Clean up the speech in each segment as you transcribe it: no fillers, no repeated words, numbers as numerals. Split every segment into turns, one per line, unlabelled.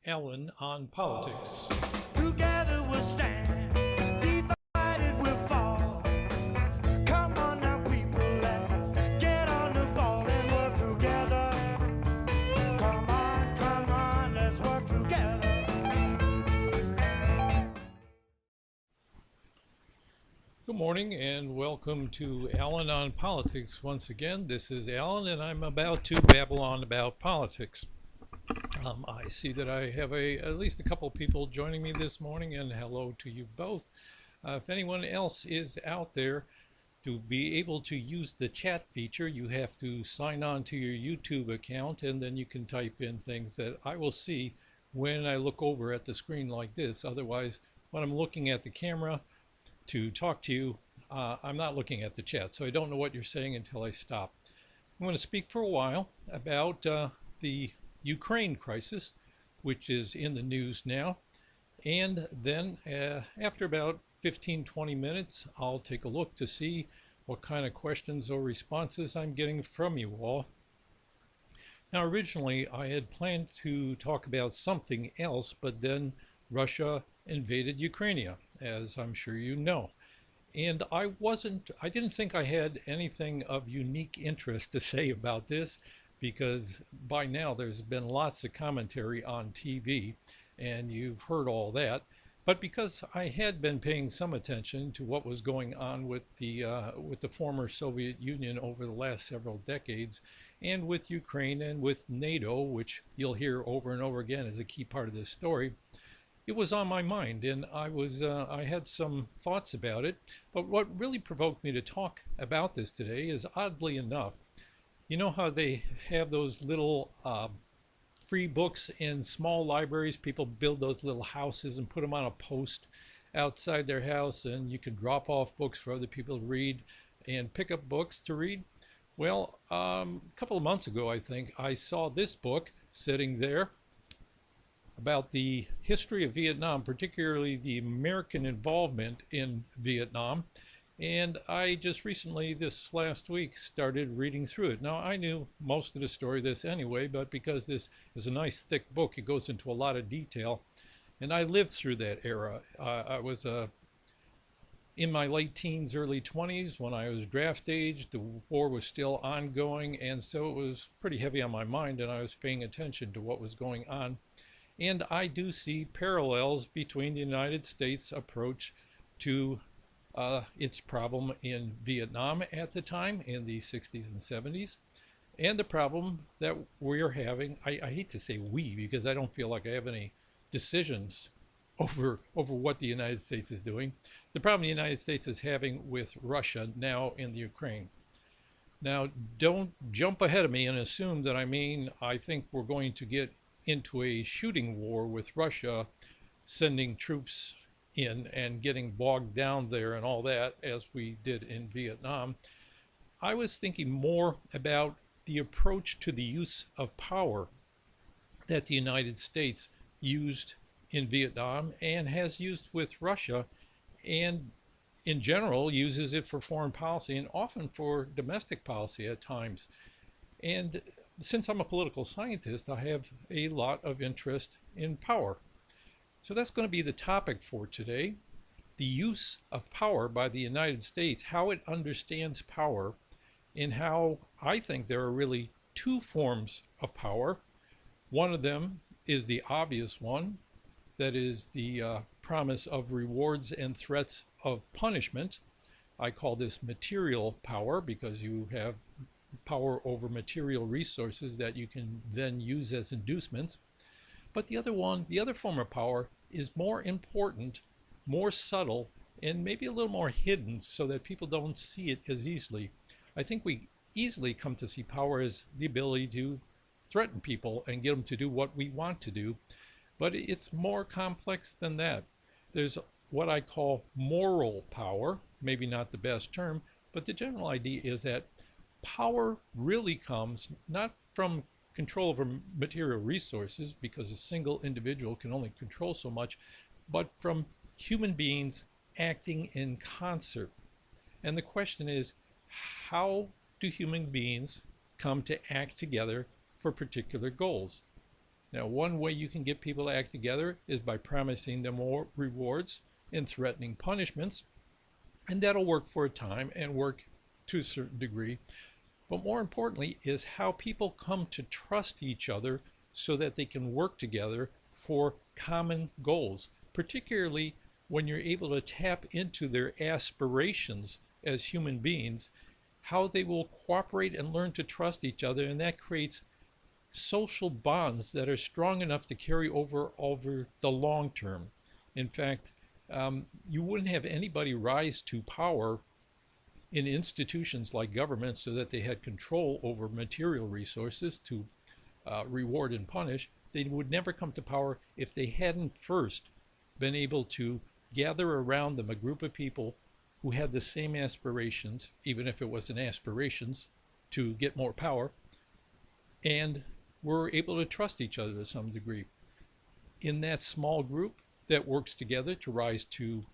Ellen on politics.
Together we'll stand, divided we'll fall. Come on now, people, let's get on the ball and work together. Come on, let's work together.
Good morning and welcome to Alan on Politics. Once again, this is Alan and I'm about to babble on about politics. I see that I have at least a couple people joining me this morning, and hello to you both. If anyone else is out there, to be able to use the chat feature, you have to sign on to your YouTube account, and then you can type in things that I will see when I look over at the screen like this. Otherwise, when I'm looking at the camera to talk to you, I'm not looking at the chat, so I don't know what you're saying until I stop. I'm going to speak for a while about the Ukraine crisis, which is in the news now, and then after about 15-20 minutes I'll take a look to see what kind of questions or responses I'm getting from you all. Now originally I had planned to talk about something else, but then Russia invaded Ukrainia, as I'm sure you know. And I didn't think I had anything of unique interest to say about this, because by now there's been lots of commentary on TV and you've heard all that. But because I had been paying some attention to what was going on with the former Soviet Union over the last several decades, and with Ukraine and with NATO, which you'll hear over and over again as a key part of this story, it was on my mind, and I had some thoughts about it. But what really provoked me to talk about this today is, oddly enough, you know how they have those little free books in small libraries? People build those little houses and put them on a post outside their house, and you can drop off books for other people to read and pick up books to read. Well, a couple of months ago, I think, I saw this book sitting there about the history of Vietnam, particularly the American involvement in Vietnam. And I just recently, this last week, started reading through it. Now, I knew most of the story of this anyway, but because this is a nice thick book, it goes into a lot of detail. And I lived through that era. I was in my late teens, early 20s when I was draft age. The war was still ongoing, and so it was pretty heavy on my mind, and I was paying attention to what was going on. And I do see parallels between the United States approach to its problem in Vietnam at the time, in the 60s and 70s, and the problem that we're having. I hate to say we, because I don't feel like I have any decisions over what the United States is doing. The problem the United States is having with Russia now in the Ukraine. Now, don't jump ahead of me and assume that I think we're going to get into a shooting war with Russia, sending troops in and getting bogged down there and all that, as we did in Vietnam. I was thinking more about the approach to the use of power that the United States used in Vietnam and has used with Russia, and in general uses it for foreign policy and often for domestic policy at times. And since I'm a political scientist, I have a lot of interest in power. So that's going to be the topic for today: the use of power by the United States, how it understands power, and how I think there are really two forms of power. One of them is the obvious one, that is the promise of rewards and threats of punishment. I call this material power, because you have power over material resources that you can then use as inducements. But the other form of power is more important, more subtle, and maybe a little more hidden, so that people don't see it as easily. I think we easily come to see power as the ability to threaten people and get them to do what we want to do. But it's more complex than that. There's what I call moral power, maybe not the best term, but the general idea is that power really comes not from control over material resources, because a single individual can only control so much, but from human beings acting in concert. And the question is, how do human beings come to act together for particular goals? Now, one way you can get people to act together is by promising them more rewards and threatening punishments, and that'll work for a time and work to a certain degree. But more importantly is how people come to trust each other so that they can work together for common goals, particularly when you're able to tap into their aspirations as human beings, how they will cooperate and learn to trust each other, and that creates social bonds that are strong enough to carry over the long term. In fact, you wouldn't have anybody rise to power in institutions like government so that they had control over material resources to reward and punish. They would never come to power if they hadn't first been able to gather around them a group of people who had the same aspirations, even if it wasn't aspirations, to get more power, and were able to trust each other to some degree. In that small group that works together to rise to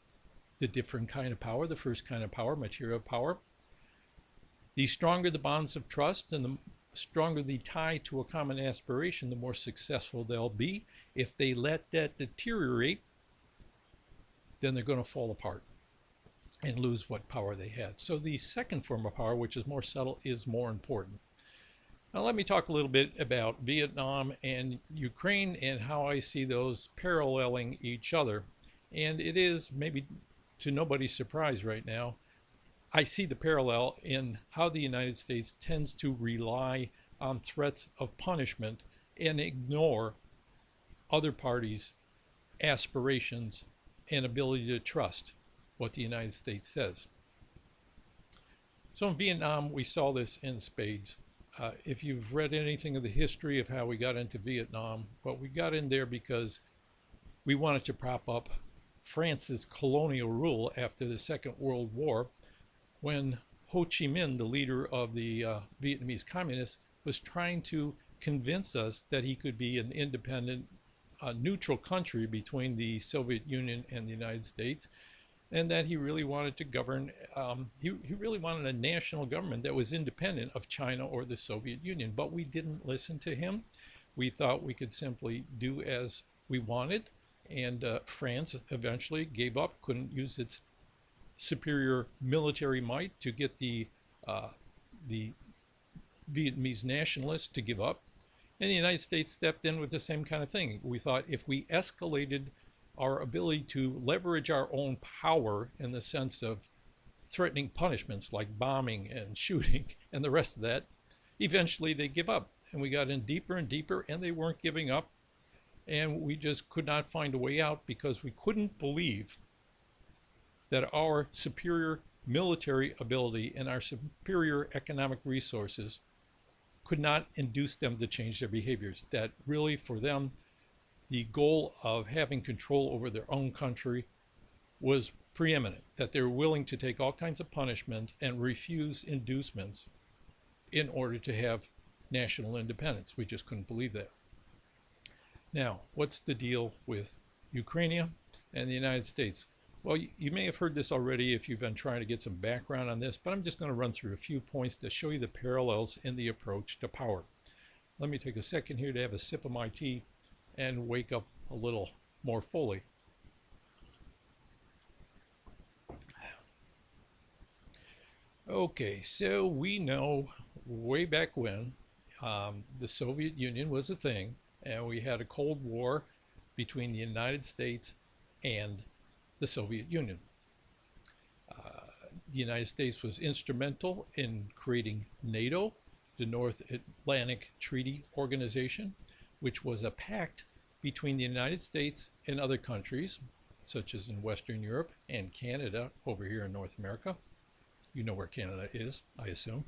the different kind of power, the first kind of power, material power, the stronger the bonds of trust and the stronger the tie to a common aspiration, the more successful they'll be. If they let that deteriorate, then they're going to fall apart and lose what power they had. So the second form of power, which is more subtle, is more important. Now let me talk a little bit about Vietnam and Ukraine and how I see those paralleling each other. And it is, maybe to nobody's surprise right now, I see the parallel in how the United States tends to rely on threats of punishment and ignore other parties' aspirations and ability to trust what the United States says. So in Vietnam, we saw this in spades. If you've read anything of the history of how we got into Vietnam, well, we got in there because we wanted to prop up France's colonial rule after the Second World War, when Ho Chi Minh, the leader of the Vietnamese communists, was trying to convince us that he could be an independent, neutral country between the Soviet Union and the United States, and that he really wanted to govern, he really wanted a national government that was independent of China or the Soviet Union. But we didn't listen to him. We thought we could simply do as we wanted, and France eventually gave up, couldn't use its superior military might to get the Vietnamese nationalists to give up. And the United States stepped in with the same kind of thing. We thought if we escalated our ability to leverage our own power in the sense of threatening punishments like bombing and shooting and the rest of that, eventually they give up. And we got in deeper and deeper, and they weren't giving up. And we just could not find a way out because we couldn't believe that our superior military ability and our superior economic resources could not induce them to change their behaviors. That really, for them, the goal of having control over their own country was preeminent, that they were willing to take all kinds of punishment and refuse inducements in order to have national independence. We just couldn't believe that. Now, what's the deal with Ukrainia and the United States? Well, you may have heard this already if you've been trying to get some background on this, but I'm just going to run through a few points to show you the parallels in the approach to power. Let me take a second here to have a sip of my tea and wake up a little more fully. Okay, so we know way back when the Soviet Union was a thing, and we had a Cold War between the United States and the Soviet Union. The United States was instrumental in creating NATO, the North Atlantic Treaty Organization, which was a pact between the United States and other countries, such as in Western Europe and Canada over here in North America. You know where Canada is, I assume.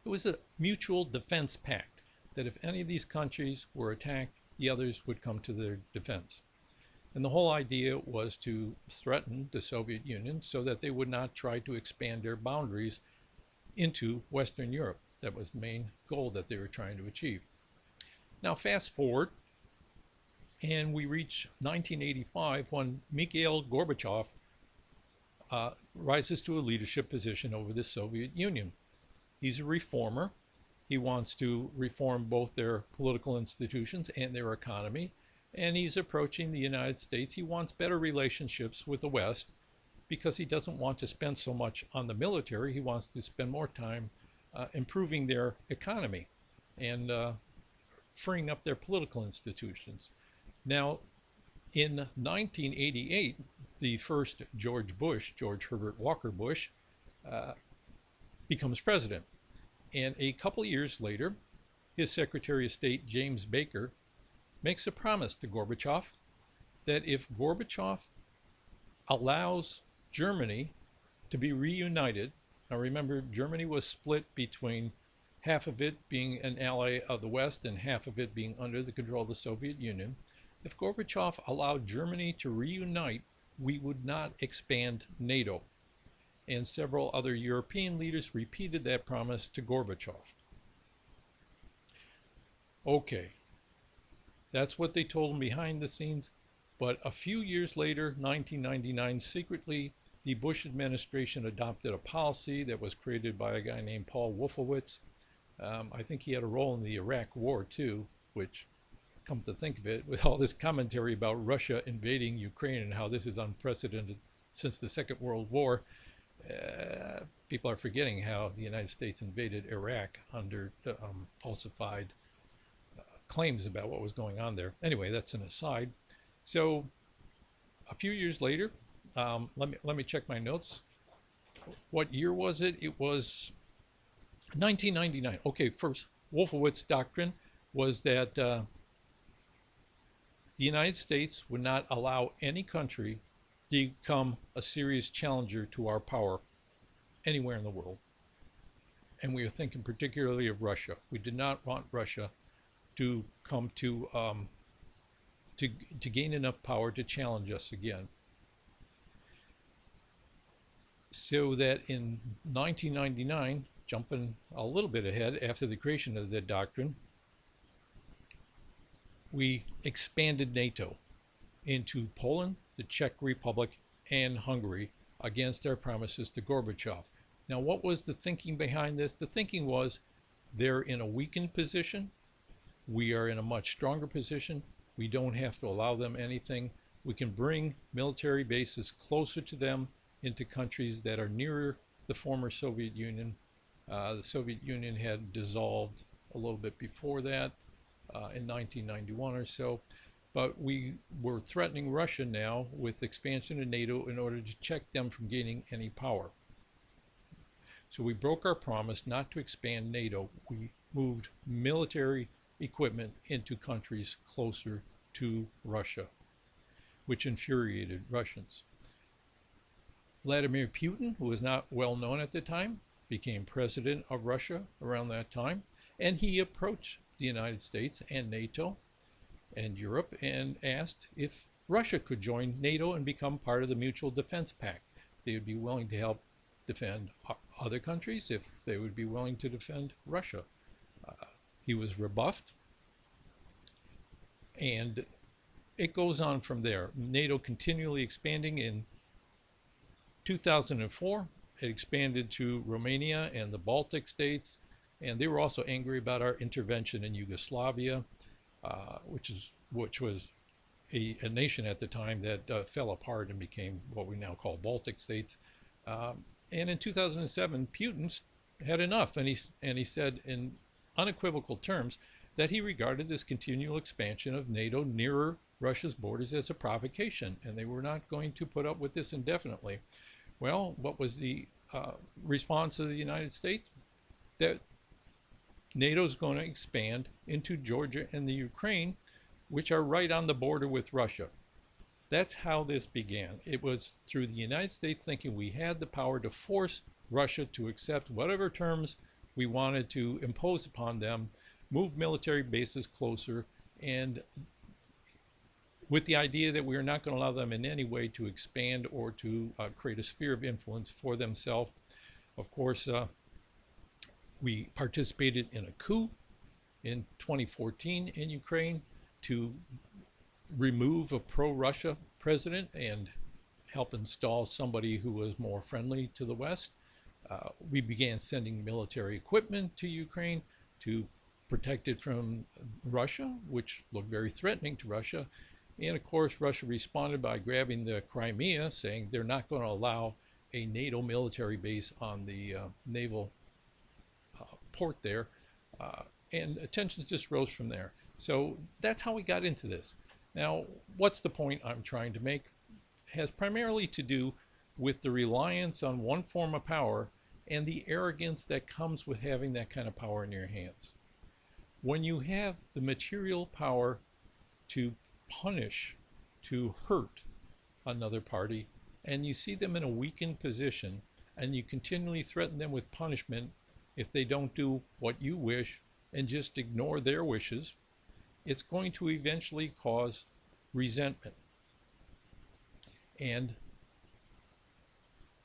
It was a mutual defense pact that if any of these countries were attacked, the others would come to their defense. And the whole idea was to threaten the Soviet Union so that they would not try to expand their boundaries into Western Europe. That was the main goal that they were trying to achieve. Now fast forward, and we reach 1985 when Mikhail Gorbachev rises to a leadership position over the Soviet Union. He's a reformer. He He wants to reform both their political institutions and their economy. And he's approaching the United States. He wants better relationships with the West because he doesn't want to spend so much on the military. He wants to spend more time improving their economy and freeing up their political institutions. Now, in 1988, the first George Herbert Walker Bush, becomes president. And a couple years later, his Secretary of State, James Baker, makes a promise to Gorbachev that if Gorbachev allows Germany to be reunited, now remember, Germany was split between half of it being an ally of the West and half of it being under the control of the Soviet Union. If Gorbachev allowed Germany to reunite, we would not expand NATO. And several other European leaders repeated that promise to Gorbachev. Okay, that's what they told him behind the scenes. But a few years later, 1999, secretly, the Bush administration adopted a policy that was created by a guy named Paul Wolfowitz. I think he had a role in the Iraq War too, which, come to think of it, with all this commentary about Russia invading Ukraine and how this is unprecedented since the Second World War, people are forgetting how the United States invaded Iraq under falsified claims about what was going on there. Anyway, that's an aside. So a few years later, let me check my notes. What year was it? It was 1999. Okay, first, Wolfowitz doctrine was that the United States would not allow any country to become a serious challenger to our power anywhere in the world. And we are thinking particularly of Russia. We did not want Russia to come to gain enough power to challenge us again. So that in 1999, jumping a little bit ahead after the creation of the doctrine, we expanded NATO into Poland, the Czech Republic, and Hungary against our promises to Gorbachev. Now, what was the thinking behind this? The thinking was they're in a weakened position. We are in a much stronger position. We don't have to allow them anything. We can bring military bases closer to them into countries that are nearer the former Soviet Union. The Soviet Union had dissolved a little bit before that, in 1991 or so. But we were threatening Russia now with expansion of NATO in order to check them from gaining any power. So we broke our promise not to expand NATO. We moved military equipment into countries closer to Russia, which infuriated Russians. Vladimir Putin, who was not well known at the time, became president of Russia around that time, and he approached the United States and NATO and Europe and asked if Russia could join NATO and become part of the Mutual Defense Pact. They would be willing to help defend other countries if they would be willing to defend Russia. He was rebuffed, and it goes on from there. NATO continually expanding. In 2004, it expanded to Romania and the Baltic states, and they were also angry about our intervention in Yugoslavia, which was a nation at the time that fell apart and became what we now call Baltic states. And in 2007, Putin had enough, and he said in unequivocal terms that he regarded this continual expansion of NATO nearer Russia's borders as a provocation, and they were not going to put up with this indefinitely. Well, what was the response of the United States? That NATO is going to expand into Georgia and the Ukraine, which are right on the border with Russia. That's how this began. It was through the United States thinking we had the power to force Russia to accept whatever terms we wanted to impose upon them, move military bases closer, and with the idea that we are not going to allow them in any way to expand or to create a sphere of influence for themselves. Of course, we participated in a coup in 2014 in Ukraine to remove a pro-Russia president and help install somebody who was more friendly to the West. We began sending military equipment to Ukraine to protect it from Russia, which looked very threatening to Russia. And of course, Russia responded by grabbing the Crimea, saying they're not going to allow a NATO military base on the naval port there. And tensions just rose from there. So that's how we got into this. Now, what's the point I'm trying to make? It has primarily to do with the reliance on one form of power and the arrogance that comes with having that kind of power in your hands. When you have the material power to punish, to hurt another party, and you see them in a weakened position, and you continually threaten them with punishment if they don't do what you wish and just ignore their wishes, it's going to eventually cause resentment. And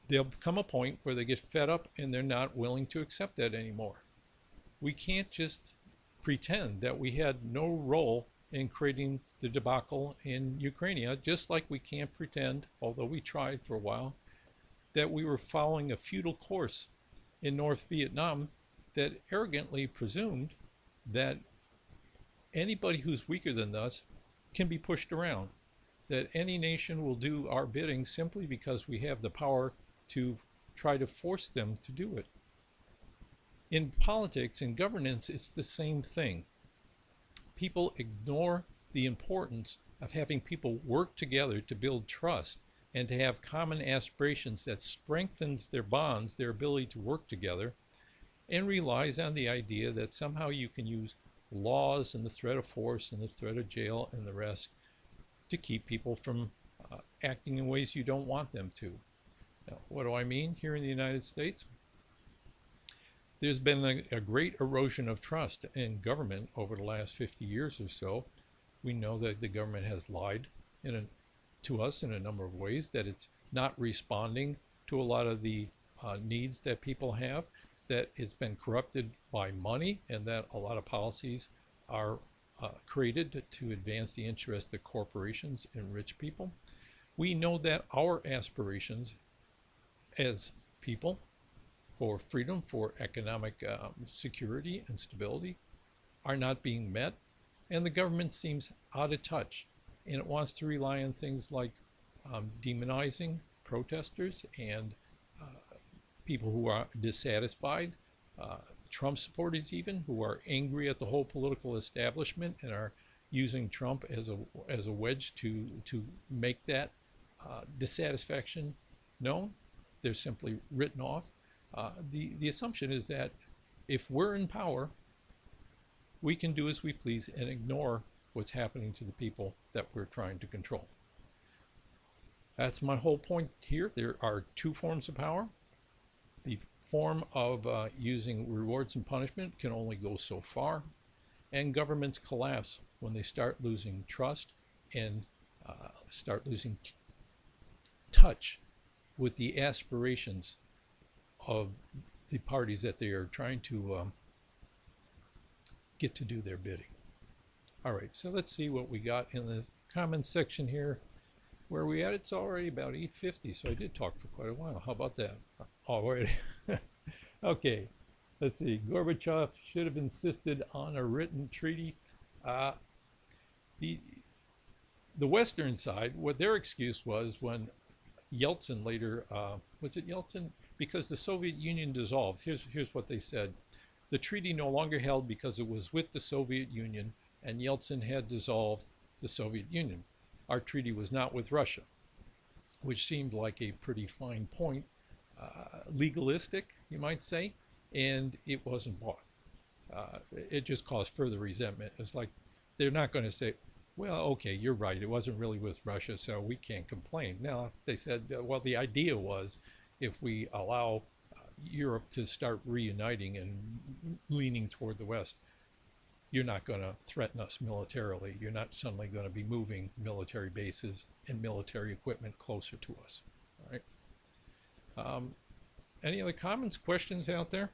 there'll come a point where they get fed up and they're not willing to accept that anymore. We can't just pretend that we had no role in creating the debacle in Ukrainia, just like we can't pretend, although we tried for a while, that we were following a feudal course in North Vietnam that arrogantly presumed that anybody who's weaker than us can be pushed around, that any nation will do our bidding simply because we have the power to try to force them to do it. In politics and governance, it's the same thing. People ignore the importance of having people work together to build trust and to have common aspirations that strengthens their bonds, their ability to work together, and relies on the idea that somehow you can use laws and the threat of force and the threat of jail and the rest to keep people from acting in ways you don't want them to. Now, what do I mean here in the United States? There's been a great erosion of trust in government over the last 50 years or so. We know that the government has lied to us in a number of ways, that it's not responding to a lot of the needs that people have, that it's been corrupted by money, and that a lot of policies are created to advance the interests of corporations and rich people. We know that our aspirations as people for freedom, for economic security and stability are not being met, and the government seems out of touch, and it wants to rely on things like demonizing protesters and people who are dissatisfied, Trump supporters even, who are angry at the whole political establishment and are using Trump as a wedge to make that dissatisfaction known. They're simply written off. The assumption is that if we're in power, we can do as we please and ignore what's happening to the people that we're trying to control. That's my whole point here. There are two forms of power. The form of using rewards and punishment can only go so far, and governments collapse when they start losing trust and start losing touch with the aspirations of the parties that they are trying to get to do their bidding. All right, so let's see what we got in the comments section here. Where are we at? It's already about 8:50, so I did talk for quite a while. How about that? Already. Okay, let's see. Gorbachev should have insisted on a written treaty. The Western side, what their excuse was when Yeltsin later, was it Yeltsin? Because the Soviet Union dissolved. Here's what they said. The treaty no longer held because it was with the Soviet Union, and Yeltsin had dissolved the Soviet Union. Our treaty was not with Russia, which seemed like a pretty fine point, legalistic, you might say, and it wasn't bought. It just caused further resentment. It's like they're not going to say, well, okay, you're right, it wasn't really with Russia, so we can't complain. No, they said, well, the idea was if we allow Europe to start reuniting and leaning toward the West, you're not going to threaten us militarily. You're not suddenly going to be moving military bases and military equipment closer to us. All right. Any other comments, questions out there?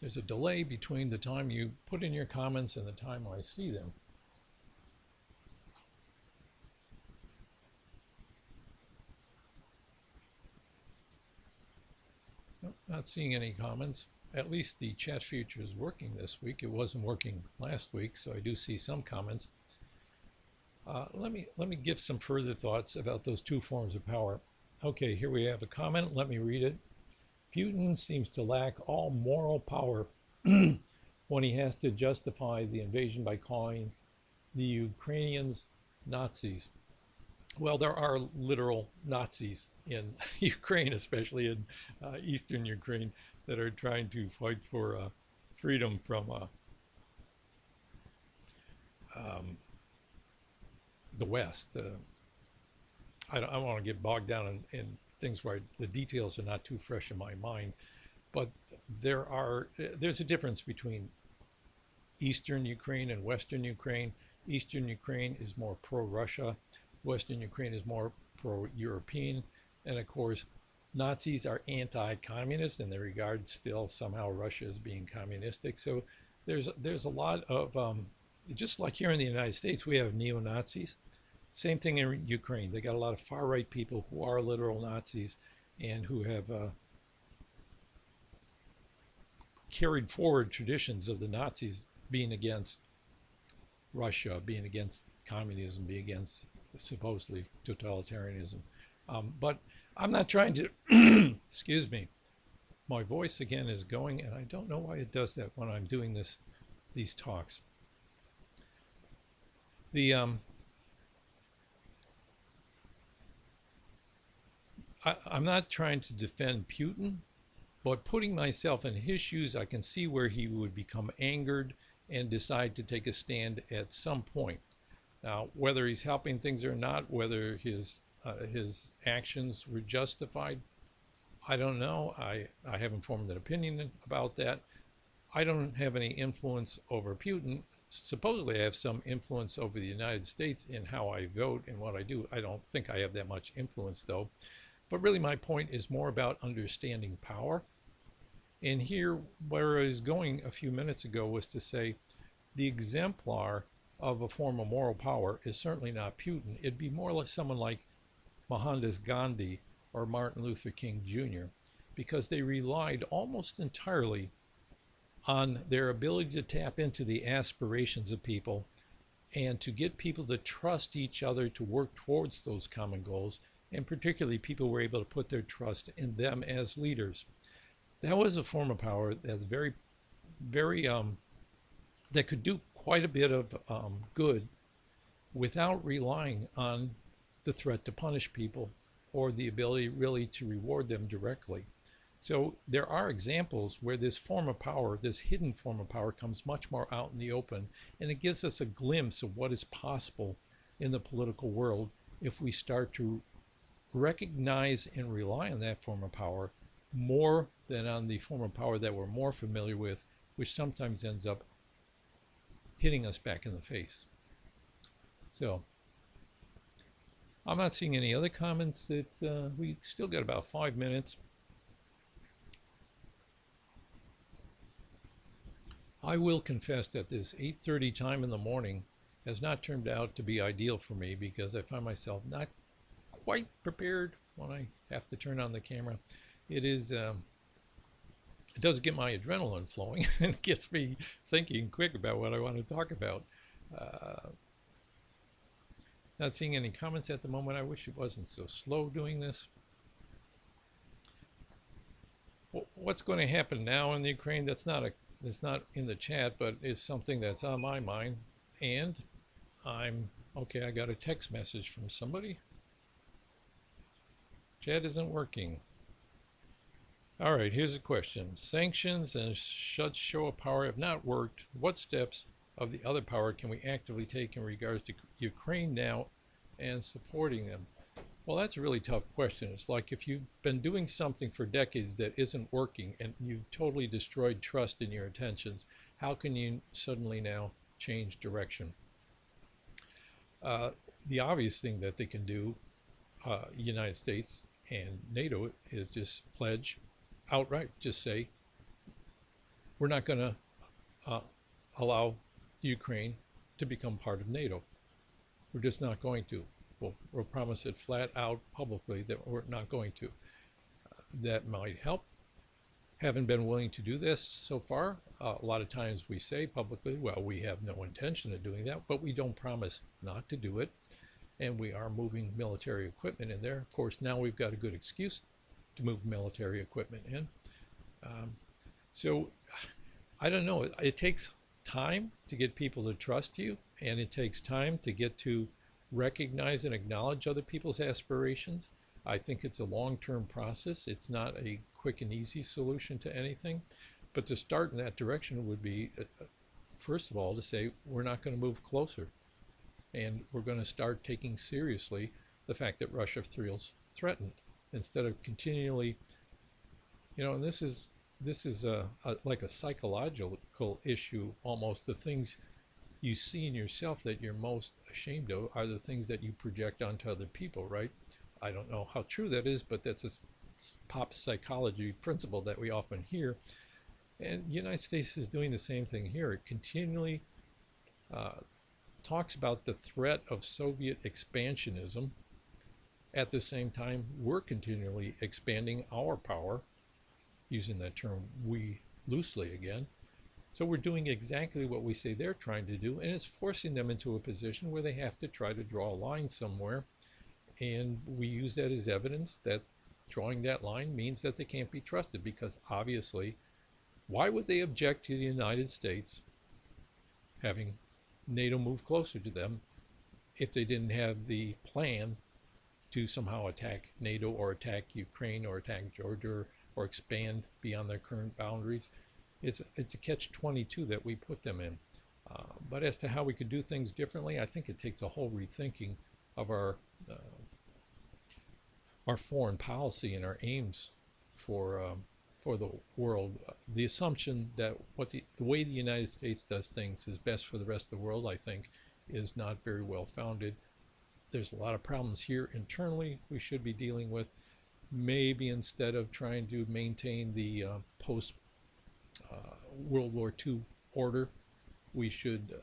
There's a delay between the time you put in your comments and the time I see them. Not seeing any comments. At least the chat feature is working this week. It wasn't working last week, so I do see some comments. Let me give some further thoughts about those two forms of power. Okay, here we have a comment. Let me read it. Putin seems to lack all moral power when he has to justify the invasion by calling the Ukrainians Nazis. Well, there are literal Nazis in Ukraine, especially in eastern Ukraine, that are trying to fight for freedom from the West. I don't want to get bogged down in things where the details are not too fresh in my mind, but there's a difference between eastern Ukraine and western Ukraine. Eastern Ukraine is more pro-Russia. Western Ukraine is more pro-European. And of course, Nazis are anti-communist, and they regard still somehow Russia as being communistic. So there's a lot of, just like here in the United States, we have neo-Nazis. Same thing in Ukraine. They got a lot of far-right people who are literal Nazis and who have carried forward traditions of the Nazis being against Russia, being against communism, being against supposedly totalitarianism. But I'm not trying to, excuse me, my voice again is going, and I don't know why it does that when I'm doing these talks. I'm not trying to defend Putin, but putting myself in his shoes, I can see where he would become angered and decide to take a stand at some point. Now, whether he's helping things or not, whether his actions were justified, I don't know. I haven't formed an opinion about that. I don't have any influence over Putin. Supposedly I have some influence over the United States in how I vote and what I do. I don't think I have that much influence though. But really my point is more about understanding power. And here, where I was going a few minutes ago was to say the exemplar of a form of moral power is certainly not Putin. It'd be more like someone like Mohandas Gandhi or Martin Luther King Jr., because they relied almost entirely on their ability to tap into the aspirations of people and to get people to trust each other to work towards those common goals. And particularly people were able to put their trust in them as leaders. That was a form of power that's very, that could do quite a bit of good without relying on the threat to punish people or the ability really to reward them directly. So there are examples where this form of power, this hidden form of power, comes much more out in the open, and it gives us a glimpse of what is possible in the political world if we start to recognize and rely on that form of power more than on the form of power that we're more familiar with, which sometimes ends up hitting us back in the face. So I'm not seeing any other comments. We still got about 5 minutes. I will confess that this 8:30 time in the morning has not turned out to be ideal for me, because I find myself not quite prepared when I have to turn on the camera. It does get my adrenaline flowing and gets me thinking quick about what I want to talk about. Not seeing any comments at the moment. I wish it wasn't so slow doing this. What's going to happen now in the Ukraine? It's not in the chat, but is something that's on my mind. And okay, I got a text message from somebody. Chat isn't working. All right, here's a question. Sanctions and such show of power have not worked. What steps of the other power can we actively take in regards to Ukraine now and supporting them? Well, that's a really tough question. It's like if you've been doing something for decades that isn't working and you've totally destroyed trust in your intentions, how can you suddenly now change direction? The obvious thing that they can do, United States and NATO, is just pledge outright, just say, we're not going to allow Ukraine to become part of NATO. We're just not going to. We'll promise it flat out publicly that we're not going to. That might help. haven't been willing to do this so far. A lot of times we say publicly, well, we have no intention of doing that, but we don't promise not to do it. And we are moving military equipment in there. Of course, now we've got a good excuse to move military equipment in. So I don't know. It takes time to get people to trust you, and it takes time to get to recognize and acknowledge other people's aspirations. I think it's a long-term process. It's not a quick and easy solution to anything, but to start in that direction would be, first of all, to say we're not going to move closer, and we're going to start taking seriously the fact that Russia feels threatened, instead of continually, and this is like a psychological issue almost. The things you see in yourself that you're most ashamed of are the things that you project onto other people, right? I don't know how true that is, but that's a pop psychology principle that we often hear. And the United States is doing the same thing here. It continually talks about the threat of Soviet expansionism. At the same time, we're continually expanding our power, using that term we loosely again. So we're doing exactly what we say they're trying to do, and it's forcing them into a position where they have to try to draw a line somewhere. And we use that as evidence that drawing that line means that they can't be trusted, because obviously, why would they object to the United States having NATO move closer to them if they didn't have the plan to somehow attack NATO or attack Ukraine or attack Georgia or expand beyond their current boundaries? It's a catch-22 that we put them in. But as to how we could do things differently, I think it takes a whole rethinking of our foreign policy and our aims for the world. The assumption that the way the United States does things is best for the rest of the world, I think, is not very well founded. There's a lot of problems here internally we should be dealing with. Maybe instead of trying to maintain the post World War II order, we should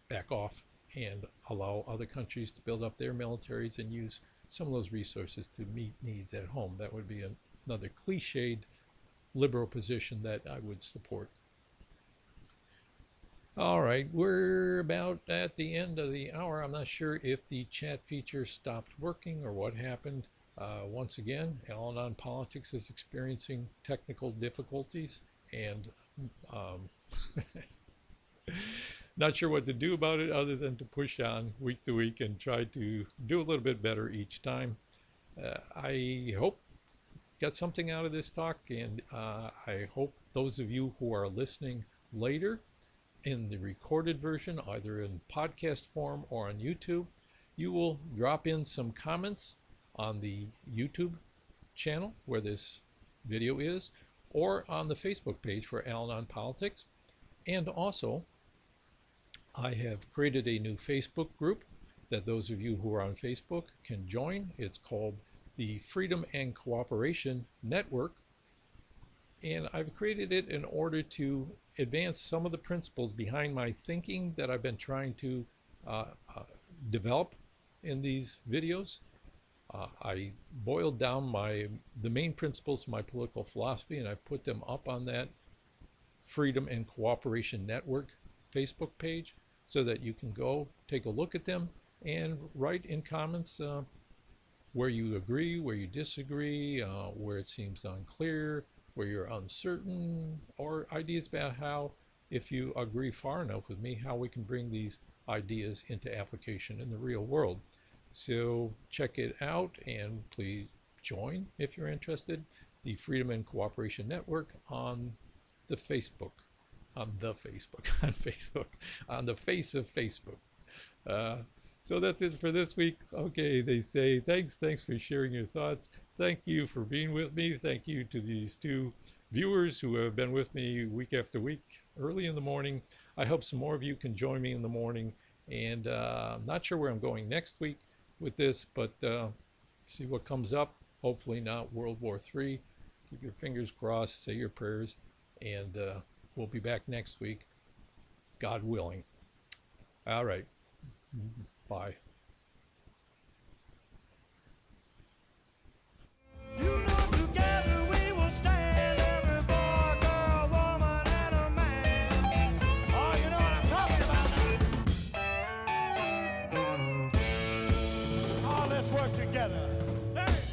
back off and allow other countries to build up their militaries and use some of those resources to meet needs at home. That would be another cliched liberal position that I would support. All right, we're about at the end of the hour. I'm not sure if the chat feature stopped working or what happened. Once again, Al-Anon Politics is experiencing technical difficulties, and not sure what to do about it other than to push on week to week and try to do a little bit better each time. I hope you got something out of this talk, and I hope those of you who are listening later in the recorded version, either in podcast form or on YouTube, you will drop in some comments on the YouTube channel where this video is, or on the Facebook page for Al-Anon Politics. And also, I have created a new Facebook group that those of you who are on Facebook can join. It's called the Freedom and Cooperation Network. And I've created it in order to advance some of the principles behind my thinking that I've been trying to develop in these videos. I boiled down the main principles of my political philosophy, and I put them up on that Freedom and Cooperation Network Facebook page so that you can go take a look at them and write in comments where you agree, where you disagree, where it seems unclear, where you're uncertain, or ideas about how, if you agree far enough with me, how we can bring these ideas into application in the real world. So check it out, and please join if you're interested. The Freedom and Cooperation Network on the Facebook, on the face of Facebook. So that's it for this week. Okay, they say thanks for sharing your thoughts. Thank you for being with me. Thank you to these two viewers who have been with me week after week, early in the morning. I hope some more of you can join me in the morning. And I'm not sure where I'm going next week with this, but see what comes up. Hopefully not World War III. Keep your fingers crossed, say your prayers, and we'll be back next week, God willing. All right. Bye.
You know, together we will stand every work together. Hey!